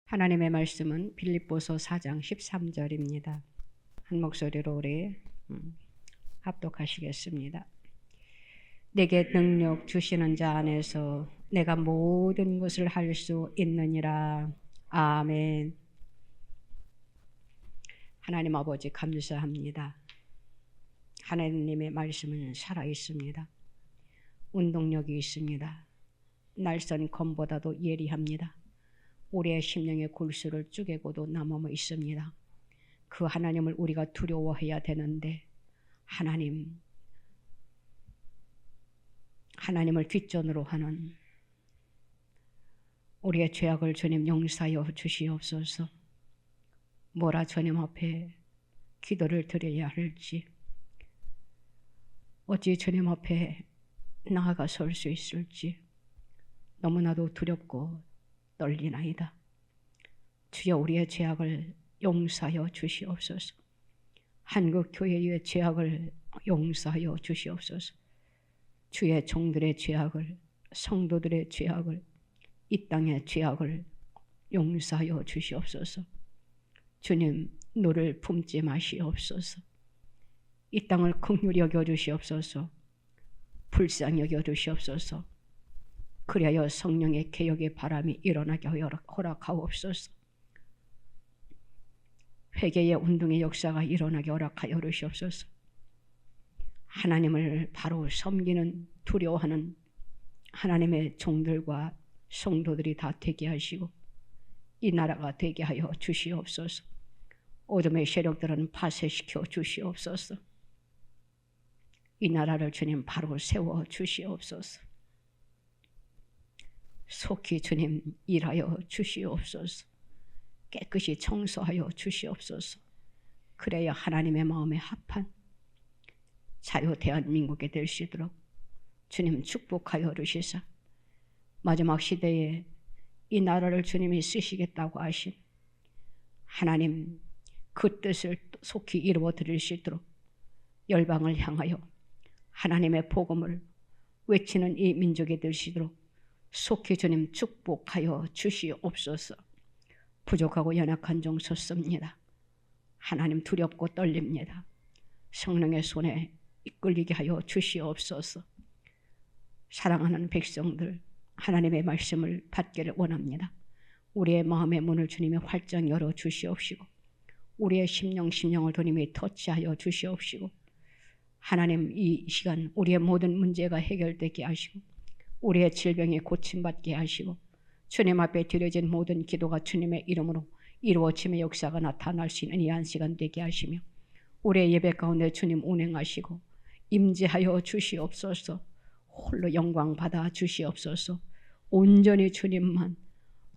하나님의 말씀은 빌립보서 4장 13절입니다. 한 목소리로 우리 합독하시겠습니다. 내게 능력 주시는 자 안에서 내가 모든 것을 할 수 있느니라. 아멘. 하나님 아버지 감사합니다. 하나님의 말씀은 살아있습니다. 운동력이 있습니다. 날선 검보다도 예리합니다. 우리의 심령의 골수를 쪼개고도 남아 있습니다. 그 하나님을 우리가 두려워해야 되는데 하나님을 뒷전으로 하는 우리의 죄악을 주님 용서하여 주시옵소서. 뭐라 주님 앞에 기도를 드려야 할지, 어찌 주님 앞에 나아가 설 수 있을지 너무나도 두렵고 떨리나이다. 주여 우리의 죄악을 용서하여 주시옵소서. 한국교회의 죄악을 용서하여 주시옵소서. 주의 종들의 죄악을, 성도들의 죄악을, 이 땅의 죄악을 용서하여 주시옵소서. 주님, 노를 품지 마시옵소서. 이 땅을 긍휼히 여겨 주시옵소서. 불쌍히 여겨 주시옵소서. 그리하여 성령의 개혁의 바람이 일어나게 허락하옵소서. 회개의 운동의 역사가 일어나게 허락하여 주시옵소서. 하나님을 바로 섬기는, 두려워하는 하나님의 종들과 성도들이 다 되게 하시고 이 나라가 되게 하여 주시옵소서. 어둠의 세력들은 파쇄시켜 주시옵소서. 이 나라를 주님 바로 세워 주시옵소서. 속히 주님 일하여 주시옵소서. 깨끗이 청소하여 주시옵소서. 그래야 하나님의 마음에 합한 자유 대한민국이 될 수 있도록 주님 축복하여 주시사 마지막 시대에 이 나라를 주님이 쓰시겠다고 하신 하나님 그 뜻을 속히 이루어 드릴 수 있도록 열방을 향하여 하나님의 복음을 외치는 이 민족이 될 수 있도록 속히 주님 축복하여 주시옵소서. 부족하고 연약한 종 섰습니다. 하나님 두렵고 떨립니다. 성령의 손에 이끌리게 하여 주시옵소서. 사랑하는 백성들 하나님의 말씀을 받기를 원합니다. 우리의 마음의 문을 주님이 활짝 열어 주시옵시고 우리의 심령을 주님이 터치하여 주시옵시고 하나님 이 시간 우리의 모든 문제가 해결되게 하시고 우리의 질병이 고침받게 하시고 주님 앞에 드려진 모든 기도가 주님의 이름으로 이루어짐의 역사가 나타날 수 있는 이 한 시간 되게 하시며 우리의 예배 가운데 주님 운행하시고 임재하여 주시옵소서. 홀로 영광 받아 주시옵소서. 온전히 주님만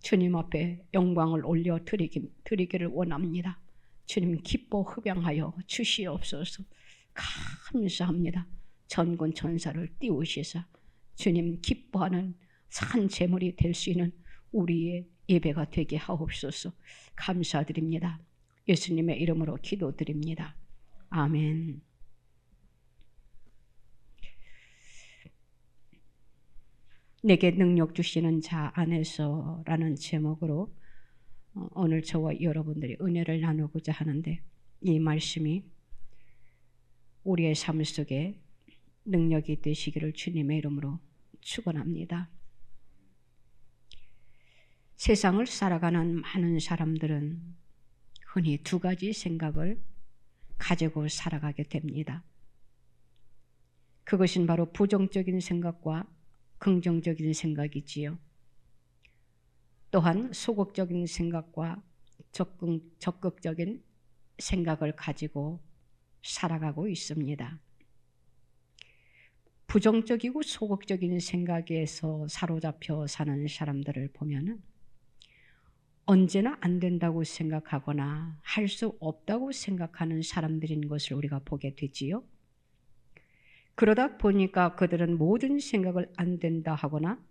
주님 앞에 영광을 올려 드리기를 원합니다. 주님 기뻐 흡양하여 주시옵소서. 감사합니다. 전군 천사를 띄우시사 주님 기뻐하는 산 제물이 될 수 있는 우리의 예배가 되게 하옵소서. 감사드립니다. 예수님의 이름으로 기도드립니다. 아멘. 내게 능력 주시는 자 안에서 라는 제목으로 오늘 저와 여러분들이 은혜를 나누고자 하는데 이 말씀이 우리의 삶 속에 능력이 되시기를 주님의 이름으로 축원합니다. 세상을 살아가는 많은 사람들은 흔히 두 가지 생각을 가지고 살아가게 됩니다. 그것은 바로 부정적인 생각과 긍정적인 생각이지요. 또한 소극적인 생각과 적극적인 생각을 가지고 살아가고 있습니다. 부정적이고 소극적인 생각에서 사로잡혀 사는 사람들을 보면은 언제나 안 된다고 생각하거나 할 수 없다고 생각하는 사람들인 것을 우리가 보게 되지요. 그러다 보니까 그들은 모든 생각을 안 된다 하거나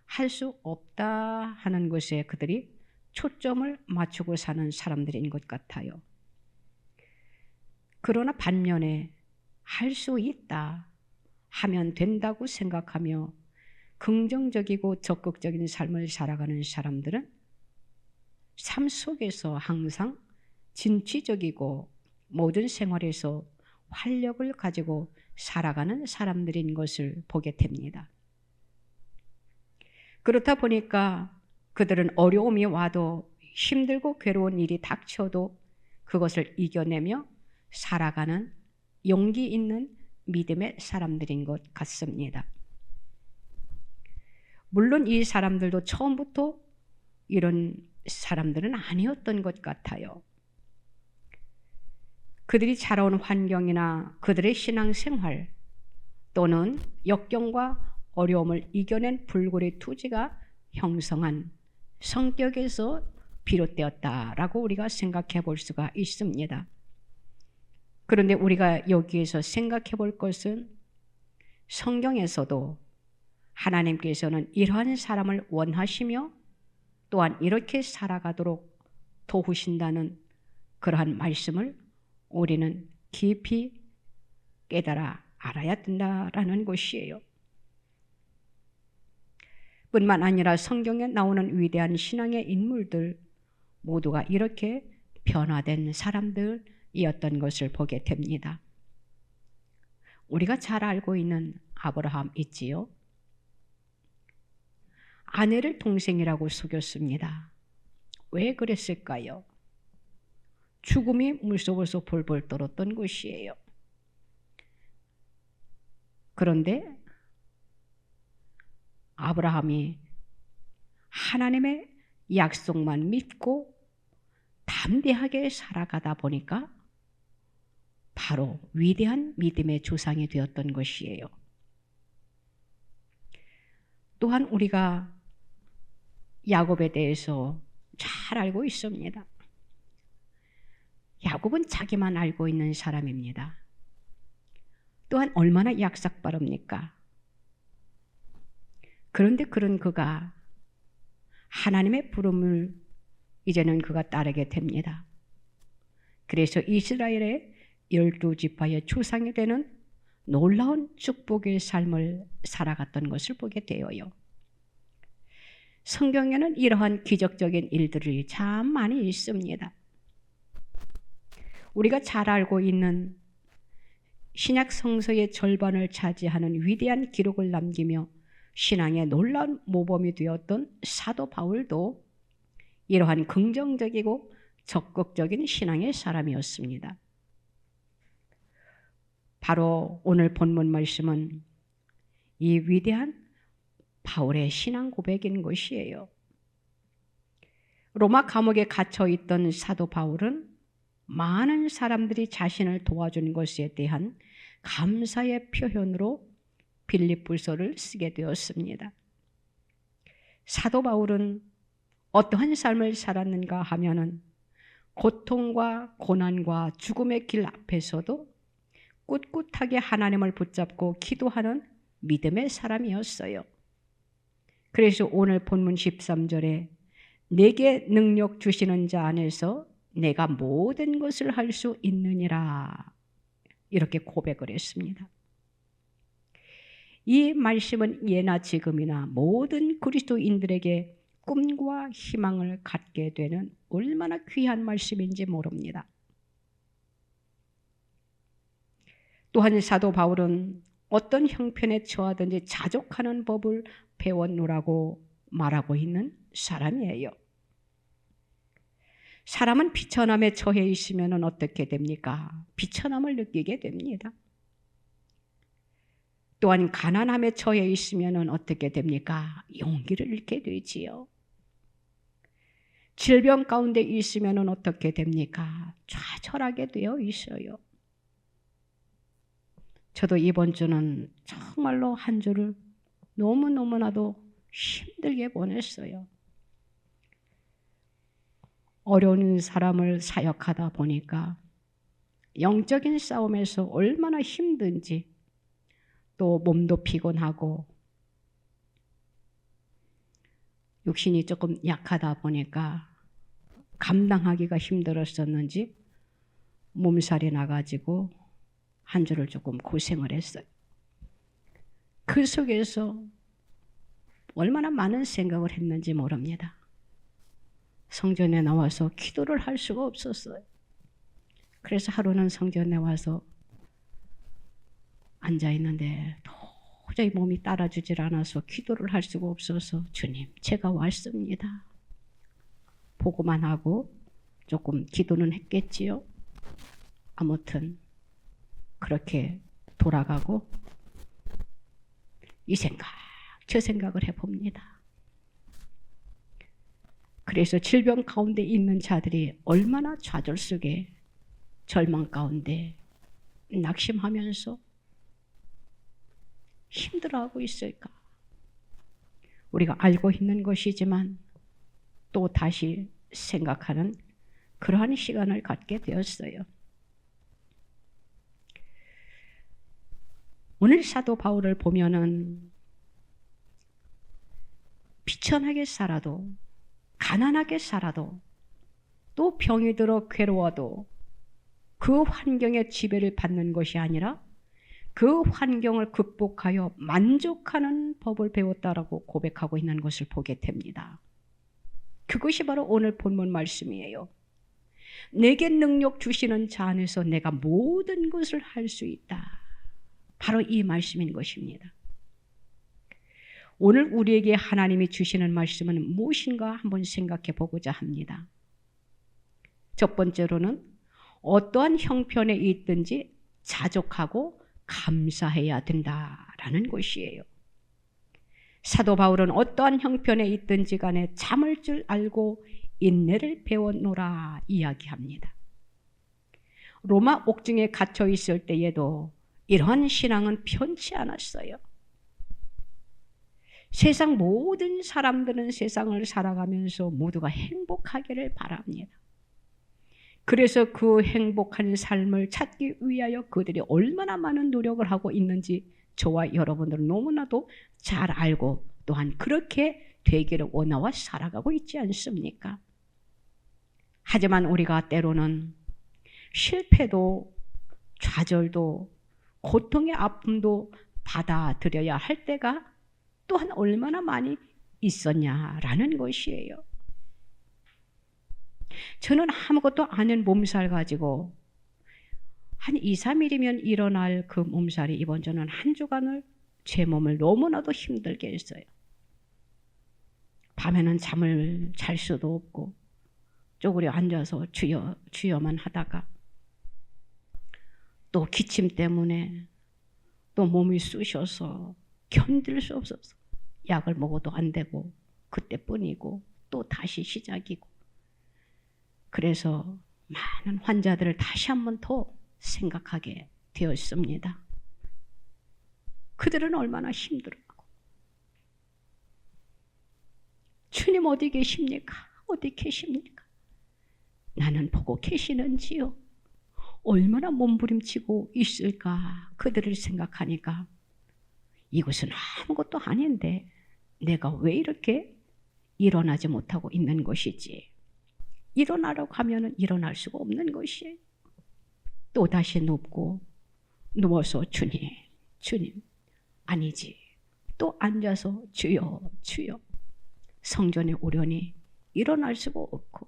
할 수 없다 하는 것에 그들이 초점을 맞추고 사는 사람들인 것 같아요. 그러나 반면에 할 수 있다, 하면 된다고 생각하며 긍정적이고 적극적인 삶을 살아가는 사람들은 삶 속에서 항상 진취적이고 모든 생활에서 활력을 가지고 살아가는 사람들인 것을 보게 됩니다. 그렇다 보니까 그들은 어려움이 와도 힘들고 괴로운 일이 닥쳐도 그것을 이겨내며 살아가는 용기 있는 믿음의 사람들인 것 같습니다. 물론 이 사람들도 처음부터 이런 사람들은 아니었던 것 같아요. 그들이 자라온 환경이나 그들의 신앙생활 또는 역경과 어려움을 이겨낸 불굴의 투지가 형성한 성격에서 비롯되었다라고 우리가 생각해 볼 수가 있습니다. 그런데 우리가 여기에서 생각해 볼 것은 성경에서도 하나님께서는 이러한 사람을 원하시며 또한 이렇게 살아가도록 도우신다는 그러한 말씀을 우리는 깊이 깨달아 알아야 된다라는 것이에요. 뿐만 아니라 성경에 나오는 위대한 신앙의 인물들 모두가 이렇게 변화된 사람들이었던 것을 보게 됩니다. 우리가 잘 알고 있는 아브라함 있지요. 아내를 동생이라고 속였습니다. 왜 그랬을까요? 죽음이 물속에서 볼볼 떨었던 것이에요. 그런데 아브라함이 하나님의 약속만 믿고 담대하게 살아가다 보니까 바로 위대한 믿음의 조상이 되었던 것이에요. 또한 우리가 야곱에 대해서 잘 알고 있습니다. 야곱은 자기만 알고 있는 사람입니다. 또한 얼마나 약삭빠릅니까? 그런데 그런 그가 하나님의 부름을 이제는 그가 따르게 됩니다. 그래서 이스라엘의 12지파의 조상이 되는 놀라운 축복의 삶을 살아갔던 것을 보게 되어요. 성경에는 이러한 기적적인 일들이 참 많이 있습니다. 우리가 잘 알고 있는 신약 성서의 절반을 차지하는 위대한 기록을 남기며 신앙의 놀라운 모범이 되었던 사도 바울도 이러한 긍정적이고 적극적인 신앙의 사람이었습니다. 바로 오늘 본문 말씀은 이 위대한 바울의 신앙 고백인 것이에요. 로마 감옥에 갇혀 있던 사도 바울은 많은 사람들이 자신을 도와준 것에 대한 감사의 표현으로 빌립보서를 쓰게 되었습니다. 사도 바울은 어떠한 삶을 살았는가 하면은 고통과 고난과 죽음의 길 앞에서도 꿋꿋하게 하나님을 붙잡고 기도하는 믿음의 사람이었어요. 그래서 오늘 본문 13절에 내게 능력 주시는 자 안에서 내가 모든 것을 할 수 있느니라 이렇게 고백을 했습니다. 이 말씀은 예나 지금이나 모든 그리스도인들에게 꿈과 희망을 갖게 되는 얼마나 귀한 말씀인지 모릅니다. 또한 사도 바울은 어떤 형편에 처하든지 자족하는 법을 배웠노라고 말하고 있는 사람이에요. 사람은 비천함에 처해 있으면 어떻게 됩니까? 비천함을 느끼게 됩니다. 또한 가난함에 처해 있으면 어떻게 됩니까? 용기를 잃게 되지요. 질병 가운데 있으면 어떻게 됩니까? 좌절하게 되어 있어요. 저도 이번 주는 정말로 한 주를 너무나도 힘들게 보냈어요. 어려운 사람을 사역하다 보니까 영적인 싸움에서 얼마나 힘든지 또 몸도 피곤하고 육신이 조금 약하다 보니까 감당하기가 힘들었었는지 몸살이 나가지고 한 주를 조금 고생을 했어요. 그 속에서 얼마나 많은 생각을 했는지 모릅니다. 성전에 나와서 기도를 할 수가 없었어요. 그래서 하루는 성전에 와서 앉아 있는데 도저히 몸이 따라주질 않아서 기도를 할 수가 없어서 주님, 제가 왔습니다. 보고만 하고 조금 기도는 했겠지요. 아무튼 그렇게 돌아가고 이 생각, 저 생각을 해봅니다. 그래서 질병 가운데 있는 자들이 얼마나 좌절 속에 절망 가운데 낙심하면서 힘들어하고 있을까? 우리가 알고 있는 것이지만 또 다시 생각하는 그러한 시간을 갖게 되었어요. 오늘 사도 바울을 보면은 비천하게 살아도 가난하게 살아도 또 병이 들어 괴로워도 그 환경의 지배를 받는 것이 아니라 그 환경을 극복하여 만족하는 법을 배웠다라고 고백하고 있는 것을 보게 됩니다. 그것이 바로 오늘 본문 말씀이에요. 내게 능력 주시는 자 안에서 내가 모든 것을 할 수 있다. 바로 이 말씀인 것입니다. 오늘 우리에게 하나님이 주시는 말씀은 무엇인가 한번 생각해 보고자 합니다. 첫 번째로는 어떠한 형편에 있든지 자족하고 감사해야 된다라는 것이에요. 사도 바울은 어떠한 형편에 있든지 간에 참을 줄 알고 인내를 배웠노라 이야기합니다. 로마 옥중에 갇혀 있을 때에도 이러한 신앙은 편치 않았어요. 세상 모든 사람들은 세상을 살아가면서 모두가 행복하기를 바랍니다. 그래서 그 행복한 삶을 찾기 위하여 그들이 얼마나 많은 노력을 하고 있는지 저와 여러분들은 너무나도 잘 알고 또한 그렇게 되기를 원하와 살아가고 있지 않습니까? 하지만 우리가 때로는 실패도 좌절도 고통의 아픔도 받아들여야 할 때가 또한 얼마나 많이 있었냐라는 것이에요. 저는 아무것도 아닌 몸살 가지고 한 2, 3일이면 일어날 그 몸살이 이번 저는 한 주간을 제 몸을 너무나도 힘들게 했어요. 밤에는 잠을 잘 수도 없고 쪼그려 앉아서 주여만 하다가 또 기침 때문에 또 몸이 쑤셔서 견딜 수 없어서 약을 먹어도 안 되고 그때뿐이고 또 다시 시작이고 그래서 많은 환자들을 다시 한 번 더 생각하게 되었습니다. 그들은 얼마나 힘들어하고 주님 어디 계십니까? 어디 계십니까? 나는 보고 계시는지요? 얼마나 몸부림치고 있을까? 그들을 생각하니까 이것은 아무것도 아닌데 내가 왜 이렇게 일어나지 못하고 있는 것이지? 일어나려고 하면 일어날 수가 없는 것이에요. 또다시 눕고 누워서 주님, 주님, 아니지. 또 앉아서 주여, 주여. 성전에 오려니 일어날 수가 없고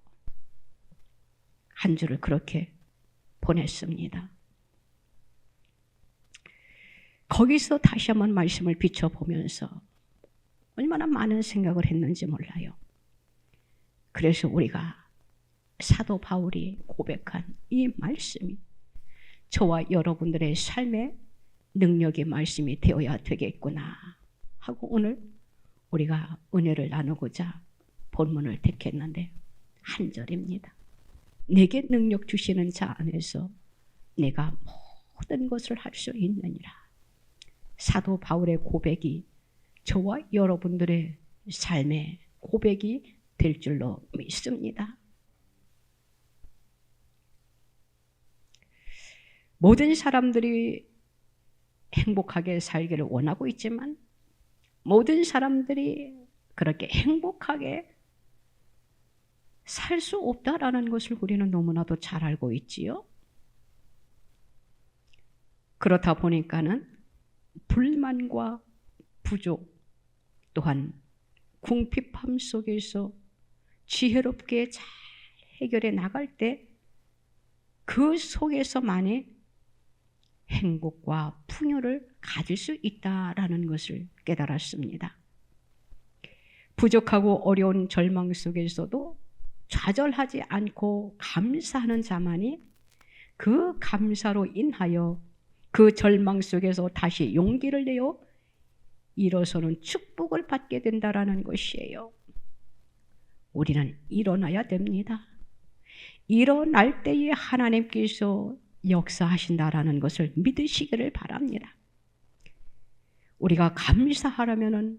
한 주를 그렇게 보냈습니다. 거기서 다시 한번 말씀을 비춰보면서 얼마나 많은 생각을 했는지 몰라요. 그래서 우리가 사도 바울이 고백한 이 말씀이 저와 여러분들의 삶의 능력의 말씀이 되어야 되겠구나 하고 오늘 우리가 은혜를 나누고자 본문을 택했는데 한 절입니다. 내게 능력 주시는 자 안에서 내가 모든 것을 할 수 있느니라. 사도 바울의 고백이 저와 여러분들의 삶의 고백이 될 줄로 믿습니다. 모든 사람들이 행복하게 살기를 원하고 있지만 모든 사람들이 그렇게 행복하게 살 수 없다라는 것을 우리는 너무나도 잘 알고 있지요. 그렇다 보니까는 불만과 부족 또한 궁핍함 속에서 지혜롭게 잘 해결해 나갈 때 그 속에서만의 행복과 풍요를 가질 수 있다라는 것을 깨달았습니다. 부족하고 어려운 절망 속에서도 좌절하지 않고 감사하는 자만이 그 감사로 인하여 그 절망 속에서 다시 용기를 내어 일어서는 축복을 받게 된다라는 것이에요. 우리는 일어나야 됩니다. 일어날 때에 하나님께서 역사하신다라는 것을 믿으시기를 바랍니다. 우리가 감사하려면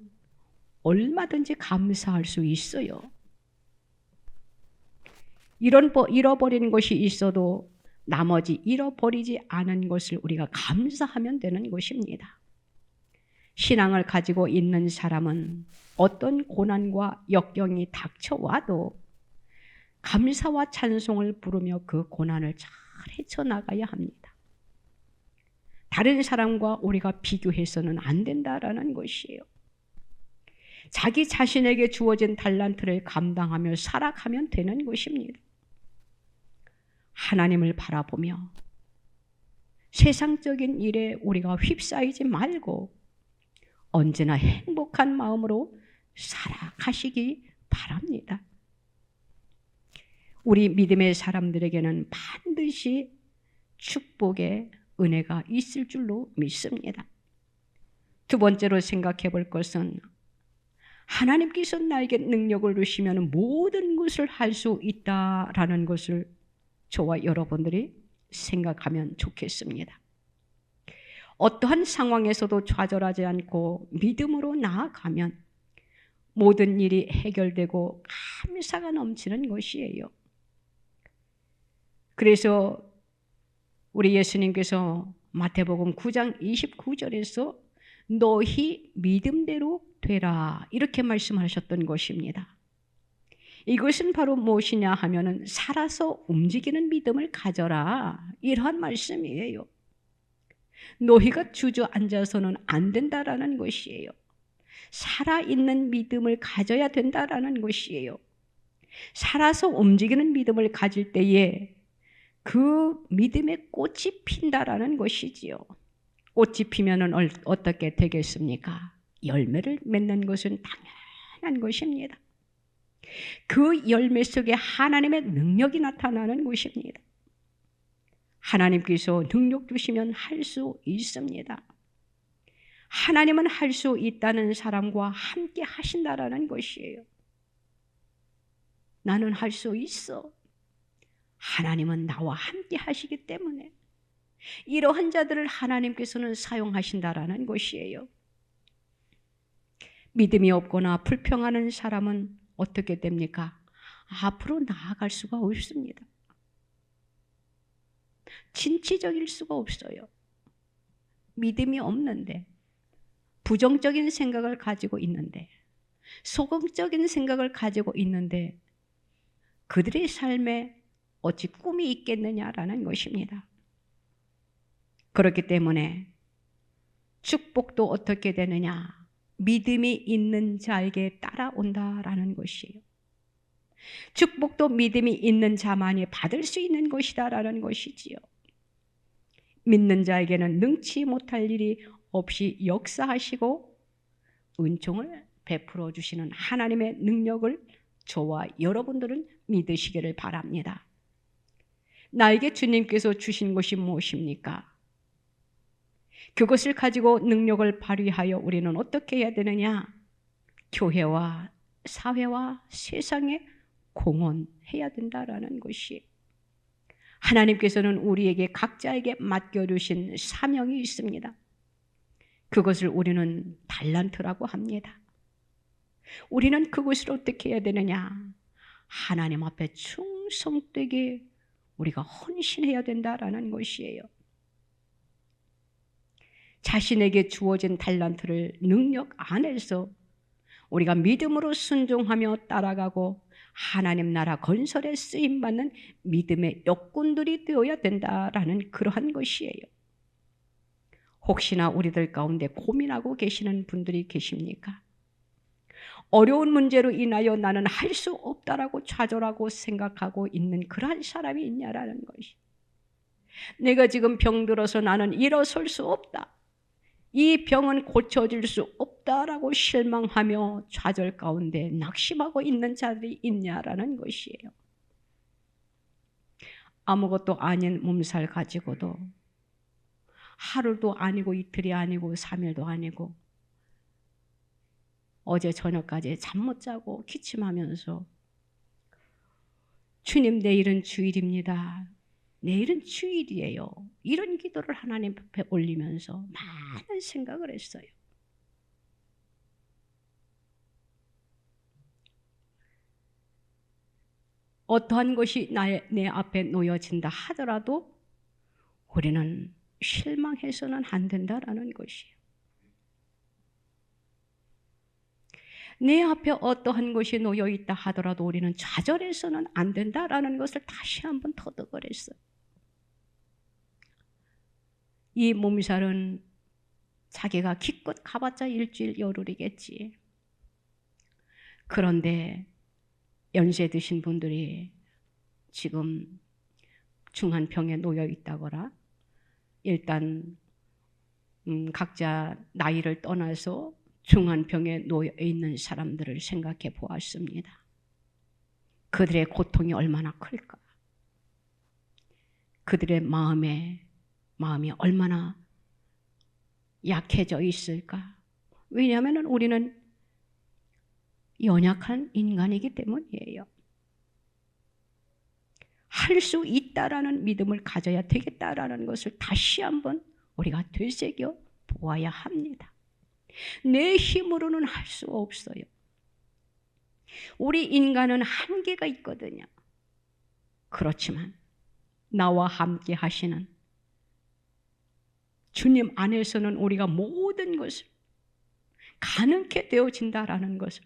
얼마든지 감사할 수 있어요. 잃어버린 것이 있어도 나머지 잃어버리지 않은 것을 우리가 감사하면 되는 것입니다. 신앙을 가지고 있는 사람은 어떤 고난과 역경이 닥쳐와도 감사와 찬송을 부르며 그 고난을 잘 헤쳐나가야 합니다. 다른 사람과 우리가 비교해서는 안 된다라는 것이에요. 자기 자신에게 주어진 달란트를 감당하며 살아가면 되는 것입니다. 하나님을 바라보며 세상적인 일에 우리가 휩싸이지 말고 언제나 행복한 마음으로 살아가시기 바랍니다. 우리 믿음의 사람들에게는 반드시 축복의 은혜가 있을 줄로 믿습니다. 두 번째로 생각해 볼 것은 하나님께서 나에게 능력을 주시면 모든 것을 할 수 있다라는 것을 저와 여러분들이 생각하면 좋겠습니다. 어떠한 상황에서도 좌절하지 않고 믿음으로 나아가면 모든 일이 해결되고 감사가 넘치는 것이에요. 그래서 우리 예수님께서 마태복음 9장 29절에서 너희 믿음대로 되라 이렇게 말씀하셨던 것입니다. 이것은 바로 무엇이냐 하면은 살아서 움직이는 믿음을 가져라 이러한 말씀이에요. 너희가 주저앉아서는 안 된다라는 것이에요. 살아있는 믿음을 가져야 된다라는 것이에요. 살아서 움직이는 믿음을 가질 때에 그 믿음의 꽃이 핀다라는 것이지요. 꽃이 피면은 어떻게 되겠습니까? 열매를 맺는 것은 당연한 것입니다. 그 열매 속에 하나님의 능력이 나타나는 것입니다. 하나님께서 능력 주시면 할 수 있습니다. 하나님은 할 수 있다는 사람과 함께 하신다라는 것이에요. 나는 할 수 있어. 하나님은 나와 함께 하시기 때문에 이러한 자들을 하나님께서는 사용하신다라는 것이에요. 믿음이 없거나 불평하는 사람은 어떻게 됩니까? 앞으로 나아갈 수가 없습니다. 진취적일 수가 없어요. 믿음이 없는데, 부정적인 생각을 가지고 있는데, 소극적인 생각을 가지고 있는데 그들의 삶에 어찌 꿈이 있겠느냐라는 것입니다. 그렇기 때문에 축복도 어떻게 되느냐? 믿음이 있는 자에게 따라온다라는 것이에요. 축복도 믿음이 있는 자만이 받을 수 있는 것이다라는 것이지요. 믿는 자에게는 능치 못할 일이 없이 역사하시고 은총을 베풀어 주시는 하나님의 능력을 저와 여러분들은 믿으시기를 바랍니다. 나에게 주님께서 주신 것이 무엇입니까? 그것을 가지고 능력을 발휘하여 우리는 어떻게 해야 되느냐? 교회와 사회와 세상에 공헌해야 된다라는 것이, 하나님께서는 우리에게 각자에게 맡겨주신 사명이 있습니다. 그것을 우리는 달란트라고 합니다. 우리는 그것을 어떻게 해야 되느냐? 하나님 앞에 충성되게 우리가 헌신해야 된다라는 것이에요. 자신에게 주어진 달란트를 능력 안에서 우리가 믿음으로 순종하며 따라가고 하나님 나라 건설에 쓰임받는 믿음의 역군들이 되어야 된다라는 그러한 것이에요. 혹시나 우리들 가운데 고민하고 계시는 분들이 계십니까? 어려운 문제로 인하여 나는 할 수 없다라고 좌절하고 생각하고 있는 그러한 사람이 있냐라는 것이. 내가 지금 병들어서 나는 일어설 수 없다. 이 병은 고쳐질 수 없다라고 실망하며 좌절 가운데 낙심하고 있는 자들이 있냐라는 것이에요. 아무것도 아닌 몸살 가지고도 하루도 아니고 이틀이 아니고 3일도 아니고 어제 저녁까지 잠 못 자고 기침하면서 주님 내일은 주일입니다. 내일은 주일이에요. 이런 기도를 하나님 앞에 올리면서 많은 생각을 했어요. 어떠한 것이 내 앞에 놓여진다 하더라도 우리는 실망해서는 안 된다라는 것이에요. 내 앞에 어떠한 것이 놓여 있다 하더라도 우리는 좌절해서는 안 된다라는 것을 다시 한번 터득을 했어요. 이 몸살은 자기가 기껏 가봤자 일주일 열흘이겠지. 그런데 연세 드신 분들이 지금 중환병에 놓여 있다거나 일단 각자 나이를 떠나서 중환병에 놓여 있는 사람들을 생각해 보았습니다. 그들의 고통이 얼마나 클까? 그들의 마음이 얼마나 약해져 있을까? 왜냐하면 우리는 연약한 인간이기 때문이에요. 할 수 있다라는 믿음을 가져야 되겠다라는 것을 다시 한번 우리가 되새겨 보아야 합니다. 내 힘으로는 할 수 없어요. 우리 인간은 한계가 있거든요. 그렇지만 나와 함께 하시는 주님 안에서는 우리가 모든 것을 가능케 되어진다라는 것을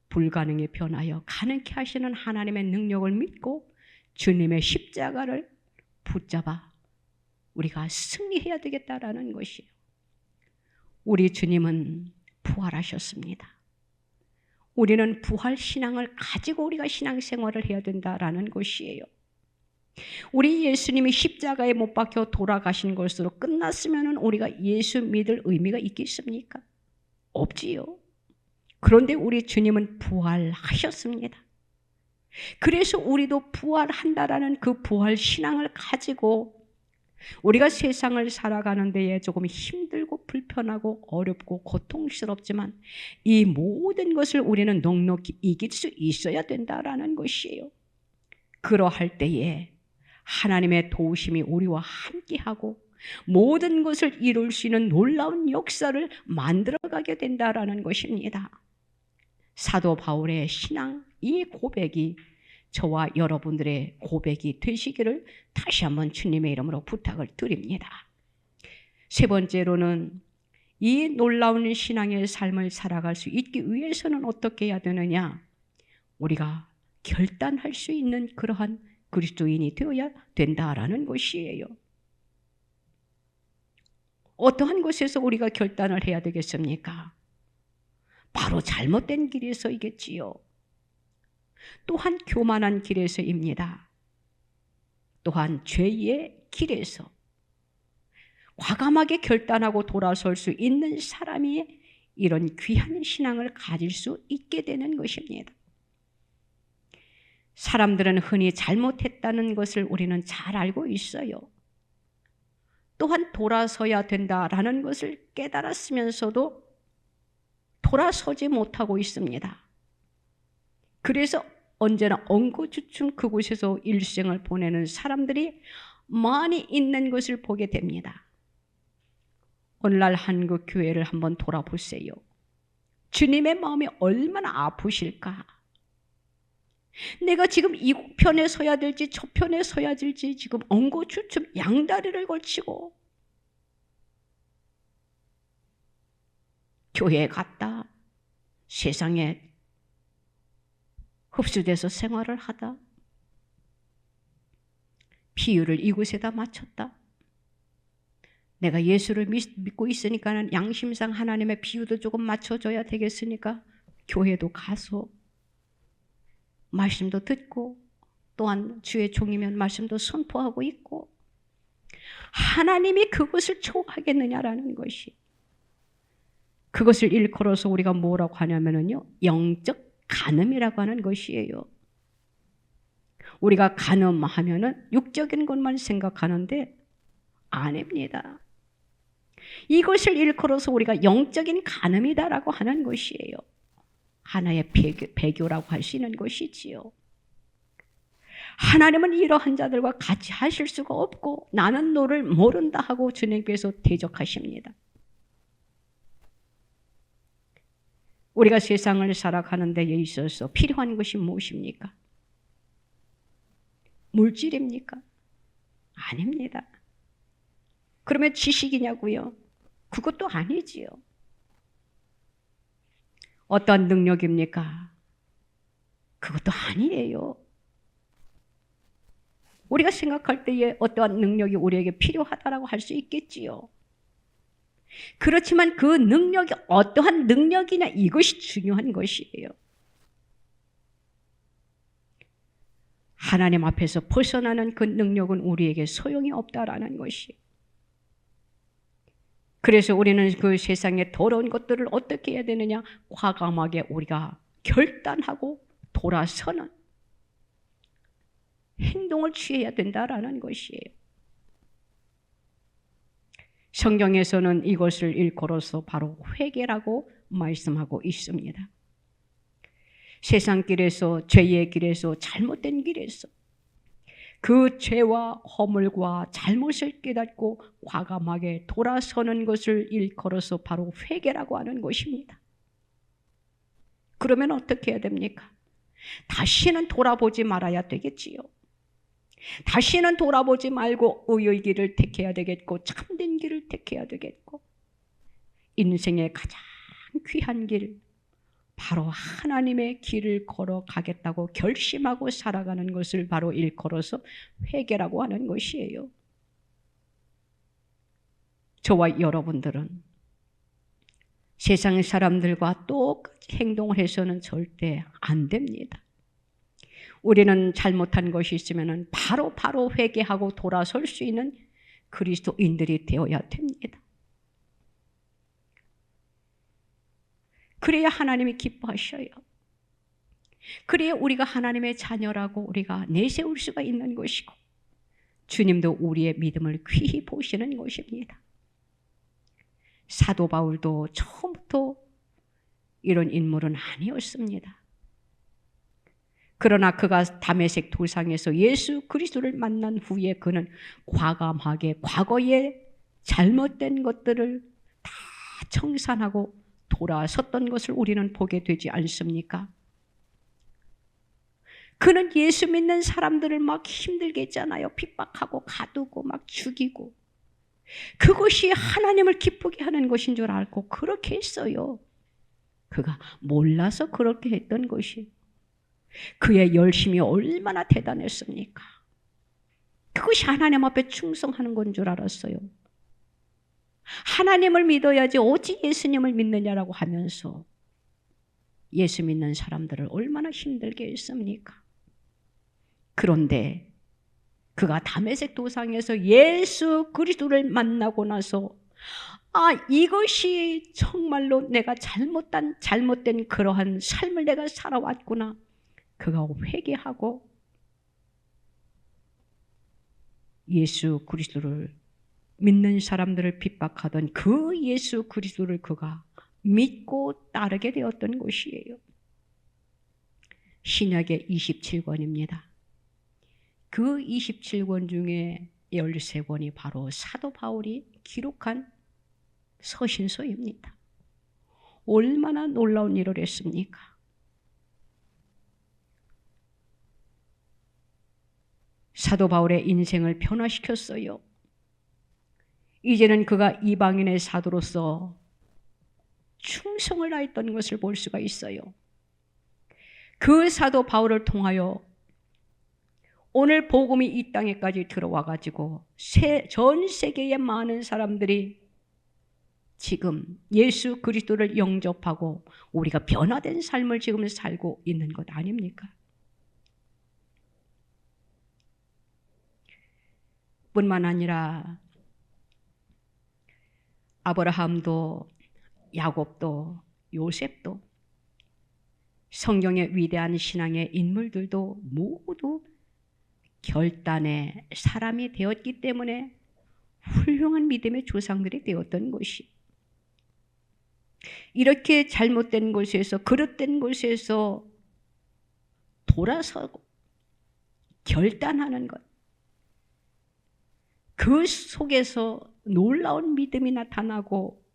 불가능에 변하여 가능케 하시는 하나님의 능력을 믿고 주님의 십자가를 붙잡아 우리가 승리해야 되겠다라는 것이에요. 우리 주님은 부활하셨습니다. 우리는 부활 신앙을 가지고 우리가 신앙생활을 해야 된다라는 것이에요. 우리 예수님이 십자가에 못 박혀 돌아가신 것으로 끝났으면 우리가 예수 믿을 의미가 있겠습니까? 없지요. 그런데 우리 주님은 부활하셨습니다. 그래서 우리도 부활한다라는 그 부활 신앙을 가지고 우리가 세상을 살아가는 데에 조금 힘들고 불편하고 어렵고 고통스럽지만 이 모든 것을 우리는 넉넉히 이길 수 있어야 된다라는 것이에요. 그러할 때에 하나님의 도우심이 우리와 함께하고 모든 것을 이룰 수 있는 놀라운 역사를 만들어가게 된다라는 것입니다. 사도 바울의 신앙, 이 고백이 저와 여러분들의 고백이 되시기를 다시 한번 주님의 이름으로 부탁을 드립니다. 세 번째로는 이 놀라운 신앙의 삶을 살아갈 수 있기 위해서는 어떻게 해야 되느냐? 우리가 결단할 수 있는 그러한 그리스도인이 되어야 된다라는 것이에요. 어떠한 것에서 우리가 결단을 해야 되겠습니까? 바로 잘못된 길에서이겠지요. 또한 교만한 길에서입니다. 또한 죄의 길에서 과감하게 결단하고 돌아설 수 있는 사람이 이런 귀한 신앙을 가질 수 있게 되는 것입니다. 사람들은 흔히 잘못했다는 것을 우리는 잘 알고 있어요. 또한 돌아서야 된다라는 것을 깨달았으면서도 돌아서지 못하고 있습니다. 그래서 언제나 엉거주춤 그곳에서 일생을 보내는 사람들이 많이 있는 것을 보게 됩니다. 오늘날 한국 교회를 한번 돌아보세요. 주님의 마음이 얼마나 아프실까? 내가 지금 이 편에 서야 될지 저 편에 서야 될지 지금 엉거주춤 양다리를 걸치고 교회에 갔다 세상에 흡수돼서 생활을 하다 비유를 이곳에다 맞췄다. 내가 예수를 믿고 있으니까는 양심상 하나님의 비유도 조금 맞춰줘야 되겠으니까 교회도 가서 말씀도 듣고 또한 주의 종이면 말씀도 선포하고 있고 하나님이 그것을 좋아하겠느냐라는 것이, 그것을 일컬어서 우리가 뭐라고 하냐면요, 영적 간음이라고 하는 것이에요. 우리가 간음하면은 육적인 것만 생각하는데 아닙니다. 이것을 일컬어서 우리가 영적인 간음이다라고 하는 것이에요. 하나의 배교라고 할 수 있는 것이지요. 하나님은 이러한 자들과 같이 하실 수가 없고 나는 너를 모른다 하고 주님께서 대적하십니다. 우리가 세상을 살아가는 데에 있어서 필요한 것이 무엇입니까? 물질입니까? 아닙니다. 그러면 지식이냐고요? 그것도 아니지요. 어떤 능력입니까? 그것도 아니에요. 우리가 생각할 때에 어떠한 능력이 우리에게 필요하다라고 할 수 있겠지요. 그렇지만 그 능력이 어떠한 능력이냐, 이것이 중요한 것이에요. 하나님 앞에서 벗어나는 그 능력은 우리에게 소용이 없다라는 것이. 그래서 우리는 그 세상의 더러운 것들을 어떻게 해야 되느냐? 과감하게 우리가 결단하고 돌아서는 행동을 취해야 된다라는 것이에요. 성경에서는 이것을 일컬어서 바로 회개라고 말씀하고 있습니다. 세상 길에서, 죄의 길에서, 잘못된 길에서 그 죄와 허물과 잘못을 깨닫고 과감하게 돌아서는 것을 일컬어서 바로 회개라고 하는 것입니다. 그러면 어떻게 해야 됩니까? 다시는 돌아보지 말아야 되겠지요. 다시는 돌아보지 말고 의의 길을 택해야 되겠고 참된 길을 택해야 되겠고, 인생의 가장 귀한 길, 바로 하나님의 길을 걸어가겠다고 결심하고 살아가는 것을 바로 일컬어서 회개라고 하는 것이에요. 저와 여러분들은 세상 사람들과 똑같이 행동을 해서는 절대 안 됩니다. 우리는 잘못한 것이 있으면 바로 회개하고 돌아설 수 있는 그리스도인들이 되어야 됩니다. 그래야 하나님이 기뻐하셔요. 그래야 우리가 하나님의 자녀라고 우리가 내세울 수가 있는 것이고 주님도 우리의 믿음을 귀히 보시는 것입니다. 사도 바울도 처음부터 이런 인물은 아니었습니다. 그러나 그가 다메섹 도상에서 예수 그리스도를 만난 후에 그는 과감하게 과거의 잘못된 것들을 다 청산하고 돌아섰던 것을 우리는 보게 되지 않습니까? 그는 예수 믿는 사람들을 막 힘들게 했잖아요. 핍박하고 가두고 막 죽이고. 그것이 하나님을 기쁘게 하는 것인 줄 알고 그렇게 했어요. 그가 몰라서 그렇게 했던 것이, 그의 열심이 얼마나 대단했습니까? 그것이 하나님 앞에 충성하는 건 줄 알았어요. 하나님을 믿어야지 오직 예수님을 믿느냐라고 하면서 예수 믿는 사람들을 얼마나 힘들게 했습니까? 그런데 그가 다메섹 도상에서 예수 그리스도를 만나고 나서 이것이 정말로 내가 잘못된 그러한 삶을 내가 살아왔구나. 그가 회개하고 예수 그리스도를 믿는 사람들을 핍박하던 그 예수 그리스도를 그가 믿고 따르게 되었던 것이에요. 신약의 27권입니다. 그 27권 중에 13권이 바로 사도 바울이 기록한 서신서입니다. 얼마나 놀라운 일을 했습니까? 사도 바울의 인생을 변화시켰어요. 이제는 그가 이방인의 사도로서 충성을 다했던 것을 볼 수가 있어요. 그 사도 바울을 통하여 오늘 복음이 이 땅에까지 들어와 가지고 전 세계의 많은 사람들이 지금 예수 그리스도를 영접하고 우리가 변화된 삶을 지금 살고 있는 것 아닙니까? 뿐만 아니라 아브라함도 야곱도 요셉도 성경의 위대한 신앙의 인물들도 모두 결단의 사람이 되었기 때문에 훌륭한 믿음의 조상들이 되었던 것이, 이렇게 잘못된 곳에서 그릇된 곳에서 돌아서고 결단하는 것, 그 속에서 놀라운 믿음이 나타나고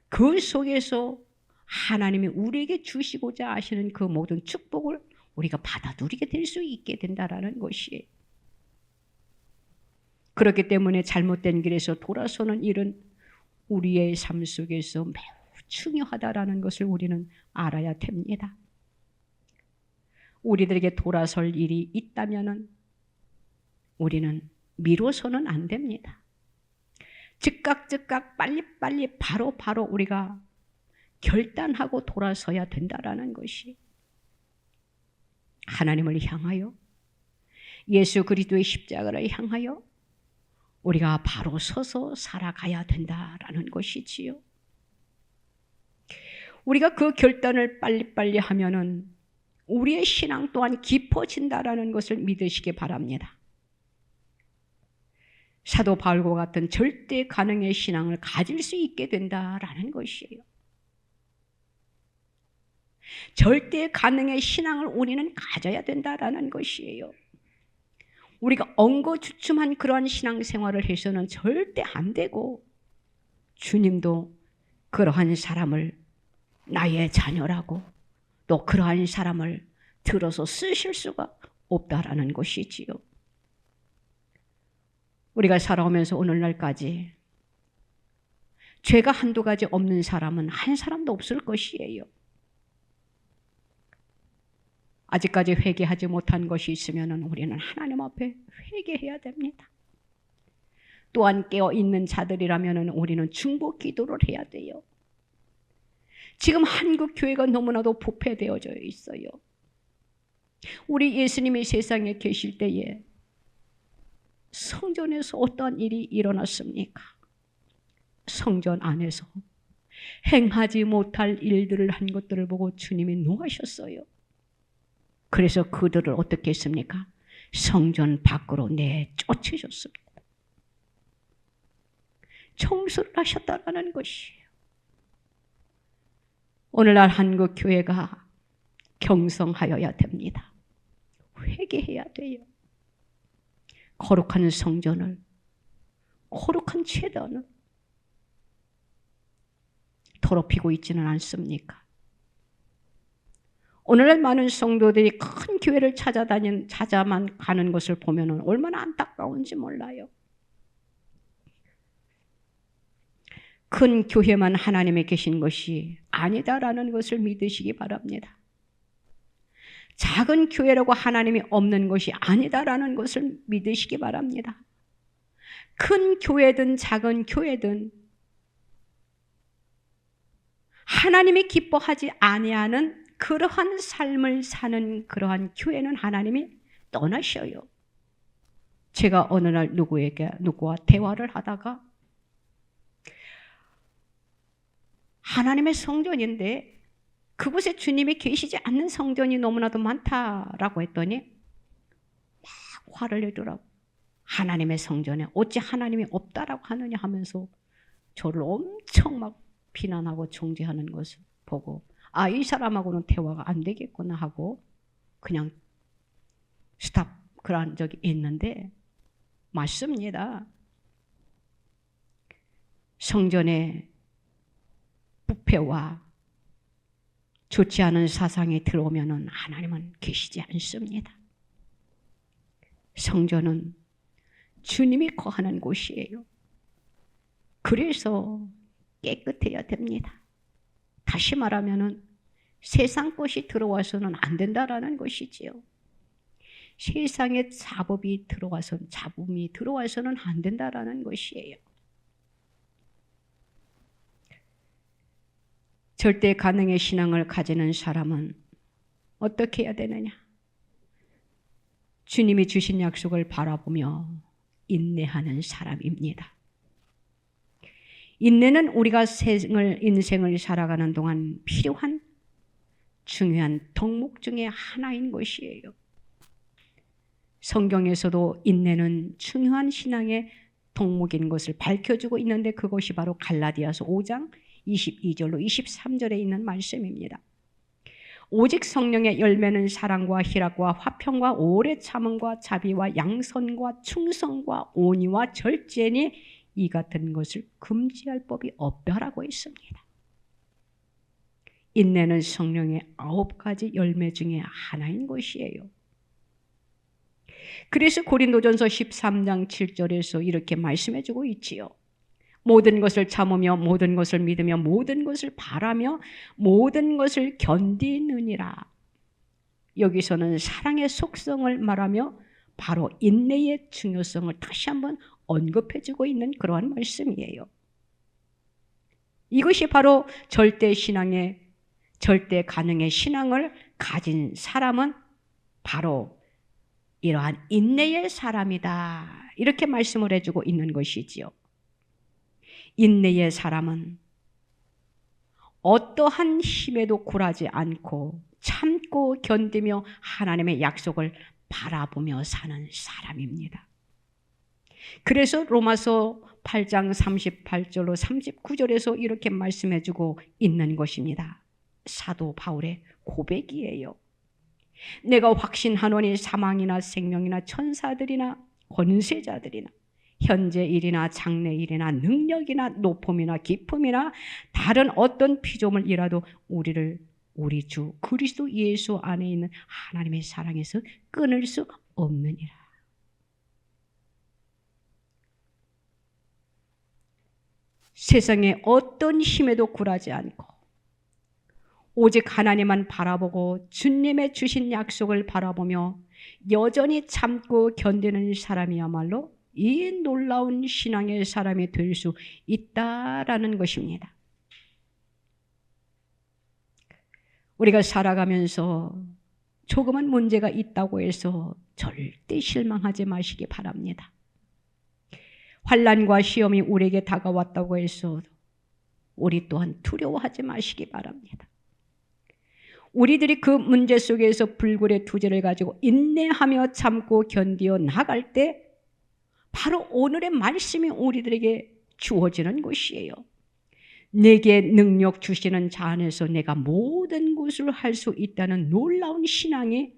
그 속에서 하나님이 우리에게 주시고자 하시는 그 모든 축복을 우리가 받아들이게 될 수 있게 된다라는 것이에요. 그렇기 때문에 잘못된 길에서 돌아서는 일은 우리의 삶 속에서 매우 중요하다라는 것을 우리는 알아야 됩니다. 우리들에게 돌아설 일이 있다면 우리는 미뤄서는 안 됩니다. 즉각 빨리빨리 바로 우리가 결단하고 돌아서야 된다라는 것이, 하나님을 향하여 예수 그리스도의 십자가를 향하여 우리가 바로 서서 살아가야 된다라는 것이지요. 우리가 그 결단을 빨리빨리 하면은 우리의 신앙 또한 깊어진다라는 것을 믿으시기 바랍니다. 사도 바울과 같은 절대 가능의 신앙을 가질 수 있게 된다라는 것이에요. 절대 가능의 신앙을 우리는 가져야 된다라는 것이에요. 우리가 엉거주춤한 그러한 신앙생활을 해서는 절대 안 되고, 주님도 그러한 사람을 나의 자녀라고 또 그러한 사람을 들어서 쓰실 수가 없다라는 것이지요. 우리가 살아오면서 오늘날까지 죄가 한두 가지 없는 사람은 한 사람도 없을 것이에요. 아직까지 회개하지 못한 것이 있으면 우리는 하나님 앞에 회개해야 됩니다. 또한 깨어있는 자들이라면 우리는 중보 기도를 해야 돼요. 지금 한국 교회가 너무나도 부패되어져 있어요. 우리 예수님이 세상에 계실 때에 성전에서 어떠한 일이 일어났습니까? 성전 안에서 행하지 못할 일들을 한 것들을 보고 주님이 노하셨어요. 그래서 그들을 어떻게 했습니까? 성전 밖으로 내쫓으셨습니다. 청소를 하셨다는 것이에요. 오늘날 한국 교회가 경성하여야 됩니다. 회개해야 돼요. 거룩한 성전을, 거룩한 제단을 더럽히고 있지는 않습니까? 오늘날 많은 성도들이 큰 교회를 찾아만 가는 것을 보면 얼마나 안타까운지 몰라요. 큰 교회만 하나님이 계신 것이 아니다라는 것을 믿으시기 바랍니다. 작은 교회라고 하나님이 없는 것이 아니다라는 것을 믿으시기 바랍니다. 큰 교회든 작은 교회든 하나님이 기뻐하지 아니하는 그러한 삶을 사는 그러한 교회는 하나님이 떠나셔요. 제가 어느 날 누구와 대화를 하다가 하나님의 성전인데 그곳에 주님이 계시지 않는 성전이 너무나도 많다라고 했더니 막 화를 내더라고. 하나님의 성전에 어찌 하나님이 없다라고 하느냐 하면서 저를 엄청 막 비난하고 정죄하는 것을 보고, 아, 이 사람하고는 대화가 안 되겠구나 하고 그냥 스탑 그런 적이 있는데, 맞습니다. 성전에 부패와 좋지 않은 사상이 들어오면 하나님은 계시지 않습니다. 성전은 주님이 거하는 곳이에요. 그래서 깨끗해야 됩니다. 다시 말하면 세상 것이 들어와서는 안 된다라는 것이지요. 세상의 잡음이 들어와서는 안 된다라는 것이에요. 절대 가능의 신앙을 가지는 사람은 어떻게 해야 되느냐? 주님이 주신 약속을 바라보며 인내하는 사람입니다. 인내는 우리가 인생을 살아가는 동안 필요한 중요한 덕목 중에 하나인 것이에요. 성경에서도 인내는 중요한 신앙의 덕목인 것을 밝혀주고 있는데 그것이 바로 갈라디아서 5장 22절로 23절에 있는 말씀입니다. 오직 성령의 열매는 사랑과 희락과 화평과 오래 참음과 자비와 양선과 충성과 온유와 절제니 이 같은 것을 금지할 법이 없다라고 했습니다. 인내는 성령의 9가지 열매 중에 하나인 것이에요. 그래서 고린도전서 13장 7절에서 이렇게 말씀해주고 있지요. 모든 것을 참으며 모든 것을 믿으며 모든 것을 바라며 모든 것을 견디느니라. 여기서는 사랑의 속성을 말하며 바로 인내의 중요성을 다시 한번 언급해주고 있는 그러한 말씀이에요. 이것이 바로 절대 가능의 신앙을 가진 사람은 바로 이러한 인내의 사람이다. 이렇게 말씀을 해주고 있는 것이지요. 인내의 사람은 어떠한 힘에도 굴하지 않고 참고 견디며 하나님의 약속을 바라보며 사는 사람입니다. 그래서 로마서 8장 38절로 39절에서 이렇게 말씀해주고 있는 것입니다. 사도 바울의 고백이에요. 내가 확신하노니 사망이나 생명이나 천사들이나 권세자들이나 현재 일이나 장래 일이나 능력이나 높음이나 깊음이나 다른 어떤 피조물이라도 우리를 우리 주 그리스도 예수 안에 있는 하나님의 사랑에서 끊을 수 없느니라. 세상에 어떤 힘에도 굴하지 않고 오직 하나님만 바라보고 주님의 주신 약속을 바라보며 여전히 참고 견디는 사람이야말로 이 놀라운 신앙의 사람이 될 수 있다라는 것입니다. 우리가 살아가면서 조금은 문제가 있다고 해서 절대 실망하지 마시기 바랍니다. 환난과 시험이 우리에게 다가왔다고 해서 우리 또한 두려워하지 마시기 바랍니다. 우리들이 그 문제 속에서 불굴의 투지를 가지고 인내하며 참고 견디어 나갈 때 바로 오늘의 말씀이 우리들에게 주어지는 것이에요. 내게 능력 주시는 자 안에서 내가 모든 것을 할 수 있다는 놀라운 신앙이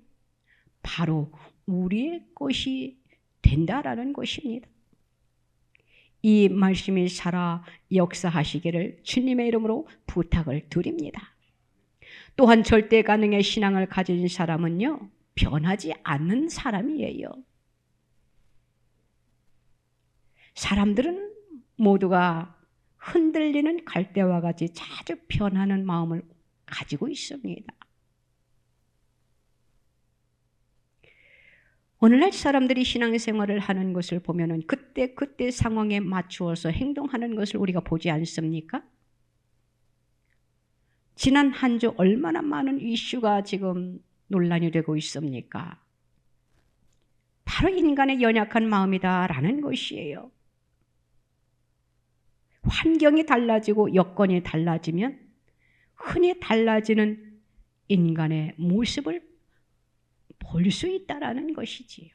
바로 우리의 것이 된다라는 것입니다. 이 말씀이 살아 역사하시기를 주님의 이름으로 부탁을 드립니다. 또한 절대 가능의 신앙을 가진 사람은요, 변하지 않는 사람이에요. 사람들은 모두가 흔들리는 갈대와 같이 자주 변하는 마음을 가지고 있습니다. 오늘날 사람들이 신앙생활을 하는 것을 보면은 그때 상황에 맞추어서 행동하는 것을 우리가 보지 않습니까? 지난 한 주 얼마나 많은 이슈가 지금 논란이 되고 있습니까? 바로 인간의 연약한 마음이다라는 것이에요. 환경이 달라지고 여건이 달라지면 흔히 달라지는 인간의 모습을 볼 수 있다라는 것이지요.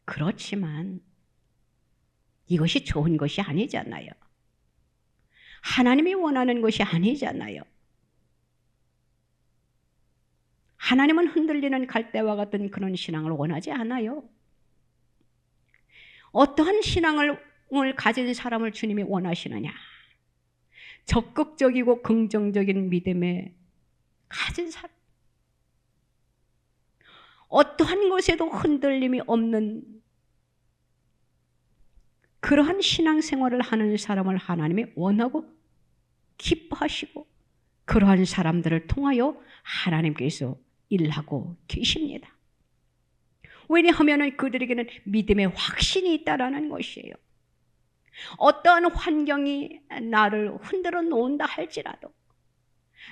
그렇지만 이것이 좋은 것이 아니잖아요. 하나님이 원하는 것이 아니잖아요. 하나님은 흔들리는 갈대와 같은 그런 신앙을 원하지 않아요. 어떠한 신앙을 가진 사람을 주님이 원하시느냐? 적극적이고 긍정적인 믿음에 가진 사람, 어떠한 것에도 흔들림이 없는 그러한 신앙생활을 하는 사람을 하나님이 원하고 기뻐하시고 그러한 사람들을 통하여 하나님께서 일하고 계십니다. 왜냐하면 그들에게는 믿음의 확신이 있다라는 것이에요. 어떠한 환경이 나를 흔들어 놓는다 할지라도,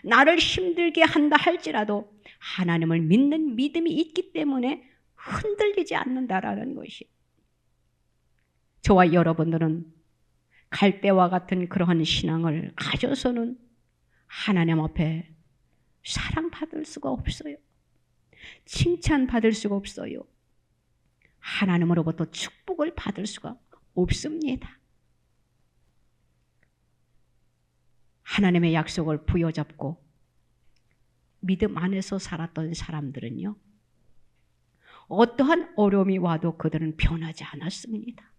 나를 힘들게 한다 할지라도 하나님을 믿는 믿음이 있기 때문에 흔들리지 않는다라는 것이, 저와 여러분들은 갈대와 같은 그러한 신앙을 가져서는 하나님 앞에 사랑받을 수가 없어요. 칭찬받을 수가 없어요. 하나님으로부터 축복을 받을 수가 없습니다. 하나님의 약속을 부여잡고 믿음 안에서 살았던 사람들은요, 어떠한 어려움이 와도 그들은 변하지 않았습니다.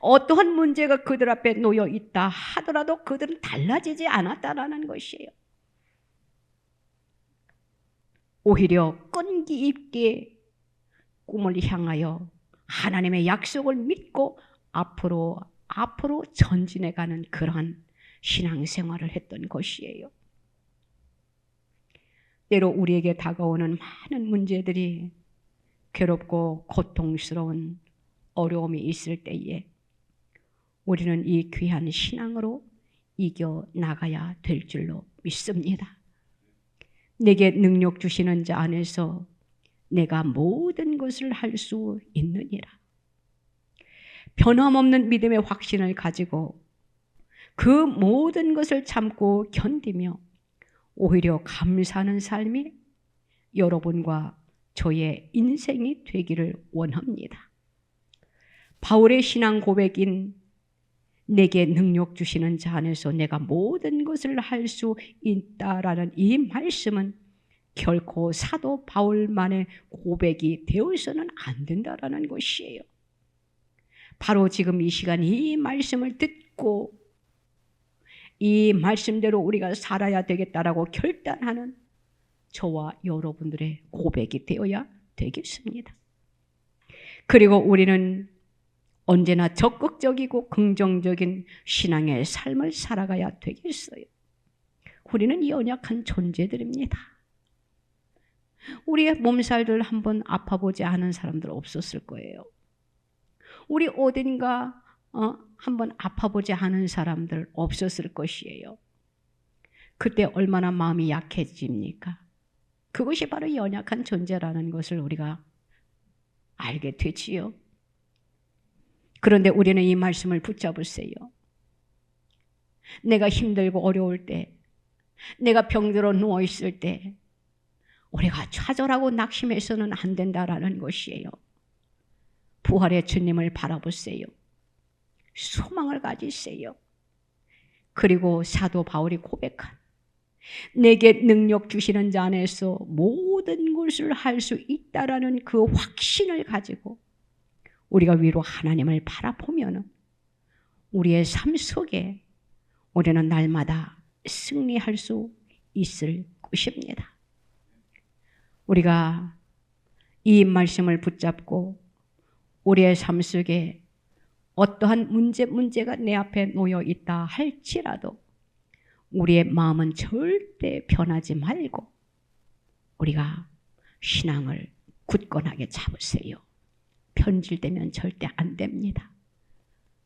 어떠한 문제가 그들 앞에 놓여 있다 하더라도 그들은 달라지지 않았다라는 것이에요. 오히려 끈기 있게 꿈을 향하여 하나님의 약속을 믿고 앞으로 전진해가는 그러한 신앙생활을 했던 것이에요. 때로 우리에게 다가오는 많은 문제들이 괴롭고 고통스러운 어려움이 있을 때에 우리는 이 귀한 신앙으로 이겨나가야 될 줄로 믿습니다. 내게 능력 주시는 자 안에서 내가 모든 것을 할 수 있느니라. 변함없는 믿음의 확신을 가지고 그 모든 것을 참고 견디며 오히려 감사하는 삶이 여러분과 저의 인생이 되기를 원합니다. 바울의 신앙 고백인 내게 능력 주시는 자 안에서 내가 모든 것을 할 수 있다라는 이 말씀은 결코 사도 바울만의 고백이 되어서는 안 된다라는 것이에요. 바로 지금 이 시간 이 말씀을 듣고 이 말씀대로 우리가 살아야 되겠다라고 결단하는 저와 여러분들의 고백이 되어야 되겠습니다. 그리고 우리는 언제나 적극적이고 긍정적인 신앙의 삶을 살아가야 되겠어요. 우리는 연약한 존재들입니다. 우리의 몸살들 한번 아파보지 않은 사람들 없었을 거예요. 우리 어딘가 한번 아파보지 않은 사람들 없었을 것이에요. 그때 얼마나 마음이 약해집니까? 그것이 바로 연약한 존재라는 것을 우리가 알게 되지요. 그런데 우리는 이 말씀을 붙잡으세요. 내가 힘들고 어려울 때, 내가 병들어 누워있을 때 우리가 좌절하고 낙심해서는 안 된다라는 것이에요. 부활의 주님을 바라보세요. 소망을 가지세요. 그리고 사도 바울이 고백한 내게 능력 주시는 자 안에서 모든 것을 할 수 있다라는 그 확신을 가지고 우리가 위로 하나님을 바라보면 우리의 삶 속에 우리는 날마다 승리할 수 있을 것입니다. 우리가 이 말씀을 붙잡고 우리의 삶 속에 어떠한 문제가 내 앞에 놓여 있다 할지라도 우리의 마음은 절대 변하지 말고 우리가 신앙을 굳건하게 잡으세요. 편질되면 절대 안 됩니다.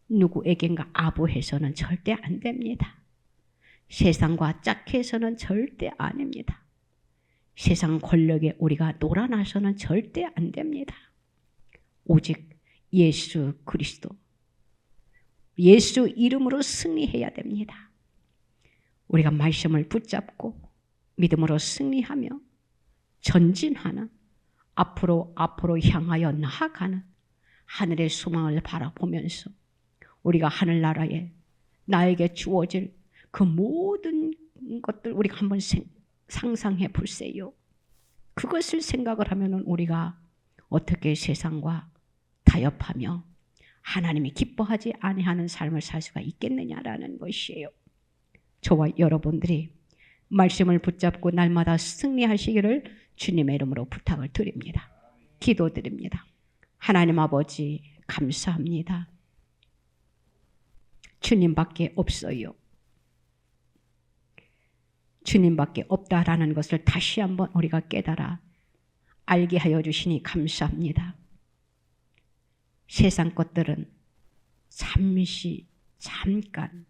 누구에겐가 아부해서는 절대 안 됩니다. 세상과 짝해서는 절대 아닙니다. 세상 권력에 우리가 놀아나서는 절대 안 됩니다. 오직 예수 그리스도, 예수 이름으로 승리해야 됩니다. 우리가 말씀을 붙잡고 믿음으로 승리하며 전진하는 앞으로 향하여 나아가는 하늘의 소망을 바라보면서 우리가 하늘나라에 나에게 주어질 그 모든 것들 우리가 한번 상상해 보세요. 그것을 생각을 하면 우리가 어떻게 세상과 타협하며 하나님이 기뻐하지 아니하는 삶을 살 수가 있겠느냐라는 것이에요. 저와 여러분들이 말씀을 붙잡고 날마다 승리하시기를 주님의 이름으로 부탁을 드립니다. 기도드립니다. 하나님 아버지 감사합니다. 주님밖에 없어요. 주님밖에 없다라는 것을 다시 한번 우리가 깨달아 알게 하여 주시니 감사합니다. 세상 것들은 잠깐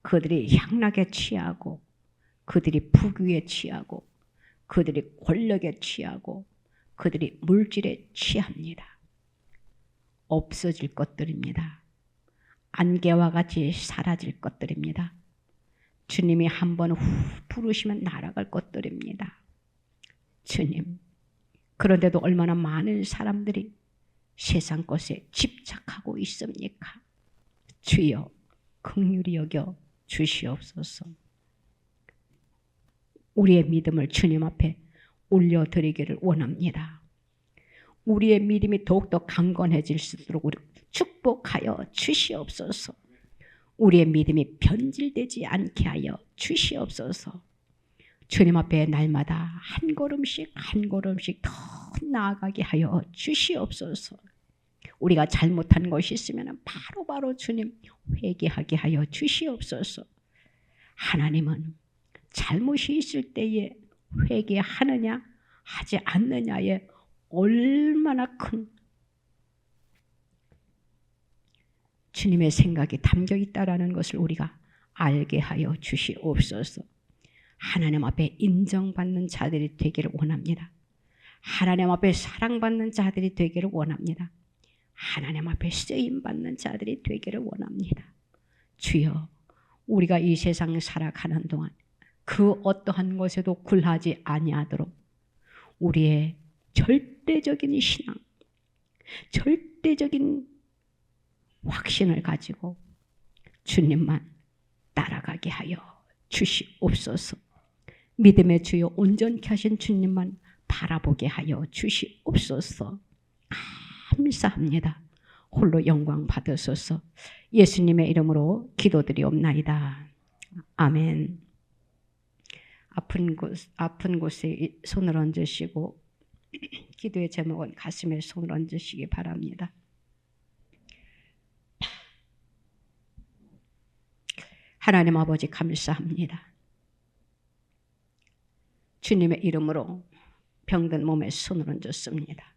그들이 향락에 취하고 그들이 부귀에 취하고 그들이 권력에 취하고 그들이 물질에 취합니다. 없어질 것들입니다. 안개와 같이 사라질 것들입니다. 주님이 한번 부르시면 날아갈 것들입니다. 주님, 그런데도 얼마나 많은 사람들이 세상 것에 집착하고 있습니까? 주여, 긍휼히 여겨 주시옵소서. 우리의 믿음을 주님 앞에 올려드리기를 원합니다. 우리의 믿음이 더욱더 강건해질 수 있도록 우리 축복하여 주시옵소서. 우리의 믿음이 변질되지 않게 하여 주시옵소서. 주님 앞에 날마다 한 걸음씩 한 걸음씩 더 나아가게 하여 주시옵소서. 우리가 잘못한 것이 있으면 바로바로 주님 회개하게 하여 주시옵소서. 하나님은 잘못이 있을 때에 회개하느냐 하지 않느냐에 얼마나 큰 주님의 생각이 담겨 있다라는 것을 우리가 알게 하여 주시옵소서. 하나님 앞에 인정받는 자들이 되기를 원합니다. 하나님 앞에 사랑받는 자들이 되기를 원합니다. 하나님 앞에 쓰임받는 자들이 되기를 원합니다. 주여, 우리가 이 세상을 살아가는 동안 그 어떠한 것에도 굴하지 아니하도록 우리의 절대적인 신앙, 절대적인 확신을 가지고 주님만 따라가게 하여 주시옵소서. 믿음의 주여 온전케 하신 주님만 바라보게 하여 주시옵소서. 감사합니다. 홀로 영광 받으소서. 예수님의 이름으로 기도드리옵나이다. 아멘. 아픈 곳에 손을 얹으시고 기도의 제목은 가슴에 손을 얹으시기 바랍니다. 하나님 아버지 감사합니다. 주님의 이름으로 병든 몸에 손을 얹었습니다.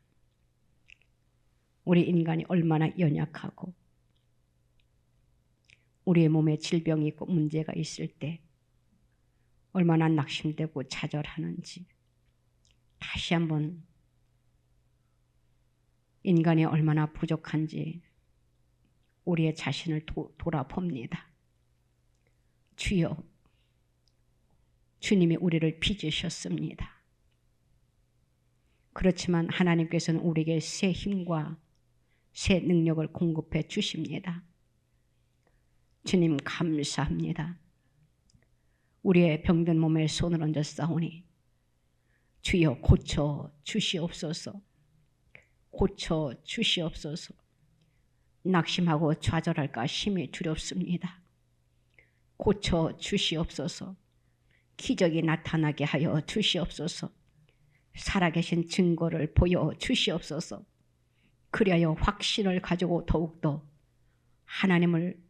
우리 인간이 얼마나 연약하고 우리의 몸에 질병이 있고 문제가 있을 때 얼마나 낙심되고 좌절하는지 다시 한번 인간이 얼마나 부족한지 우리의 자신을 돌아봅니다. 주여, 주님이 우리를 빚으셨습니다. 그렇지만 하나님께서는 우리에게 새 힘과 새 능력을 공급해 주십니다. 주님 감사합니다. 우리의 병든 몸에 손을 얹어 싸우니 주여 고쳐 주시옵소서. 고쳐 주시옵소서. 낙심하고 좌절할까 힘이 두렵습니다. 고쳐 주시옵소서. 기적이 나타나게 하여 주시옵소서. 살아계신 증거를 보여 주시옵소서. 그리하여 확신을 가지고 더욱더 하나님을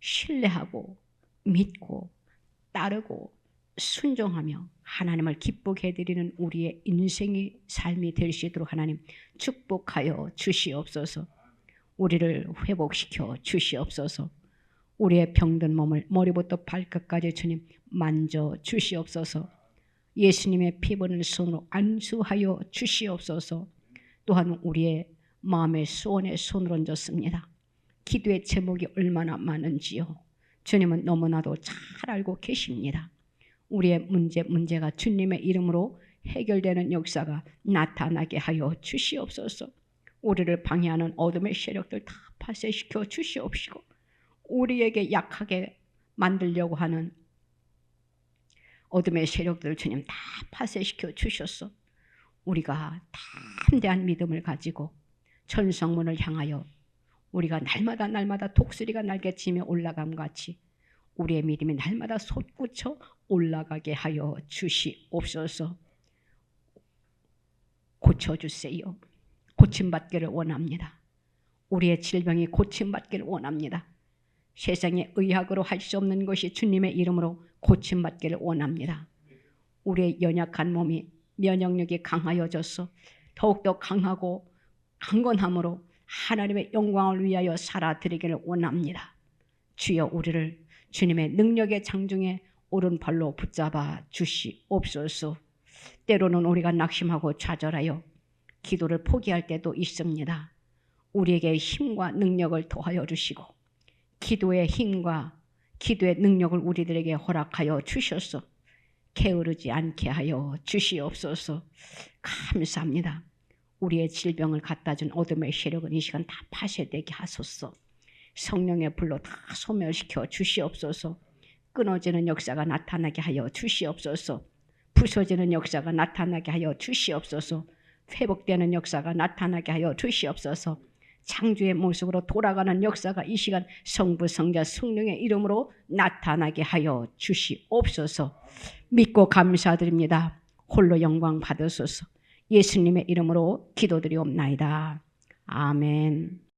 신뢰하고 믿고 따르고 순종하며 하나님을 기쁘게 해드리는 우리의 인생의 삶이 될 수 있도록 하나님 축복하여 주시옵소서. 우리를 회복시켜 주시옵소서. 우리의 병든 몸을 머리부터 발끝까지 주님 만져 주시옵소서. 예수님의 피 부은 손으로 안수하여 주시옵소서. 또한 우리의 마음의 소원에 손을 얹었습니다. 기도의 제목이 얼마나 많은지요. 주님은 너무나도 잘 알고 계십니다. 우리의 문제가 주님의 이름으로 해결되는 역사가 나타나게 하여 주시옵소서. 우리를 방해하는 어둠의 세력들 다 파쇄시켜 주시옵시고 우리에게 약하게 만들려고 하는 어둠의 세력들을 주님 다 파쇄시켜 주셔서 우리가 담대한 믿음을 가지고 천성문을 향하여 우리가 날마다 독수리가 날개치며 올라감 같이 우리의 믿음이 날마다 솟구쳐 올라가게 하여 주시옵소서. 고쳐주세요. 고침받기를 원합니다. 우리의 질병이 고침받기를 원합니다. 세상의 의학으로 할 수 없는 것이 주님의 이름으로 고침받기를 원합니다. 우리의 연약한 몸이 면역력이 강하여져서 더욱더 강하고 강건함으로 하나님의 영광을 위하여 살아드리기를 원합니다. 주여 우리를 주님의 능력의 장중에 오른발로 붙잡아 주시옵소서. 때로는 우리가 낙심하고 좌절하여 기도를 포기할 때도 있습니다. 우리에게 힘과 능력을 더하여 주시고 기도의 힘과 기도의 능력을 우리들에게 허락하여 주셔서 게으르지 않게 하여 주시옵소서. 감사합니다. 우리의 질병을 갖다 준 어둠의 세력은 이 시간 다 파쇄되게 하소서. 성령의 불로 다 소멸시켜 주시옵소서. 끊어지는 역사가 나타나게 하여 주시옵소서. 부서지는 역사가 나타나게 하여 주시옵소서. 회복되는 역사가 나타나게 하여 주시옵소서. 창조의 모습으로 돌아가는 역사가 이 시간 성부 성자 성령의 이름으로 나타나게 하여 주시옵소서. 믿고 감사드립니다. 홀로 영광 받으소서. 예수님의 이름으로 기도드리옵나이다. 아멘.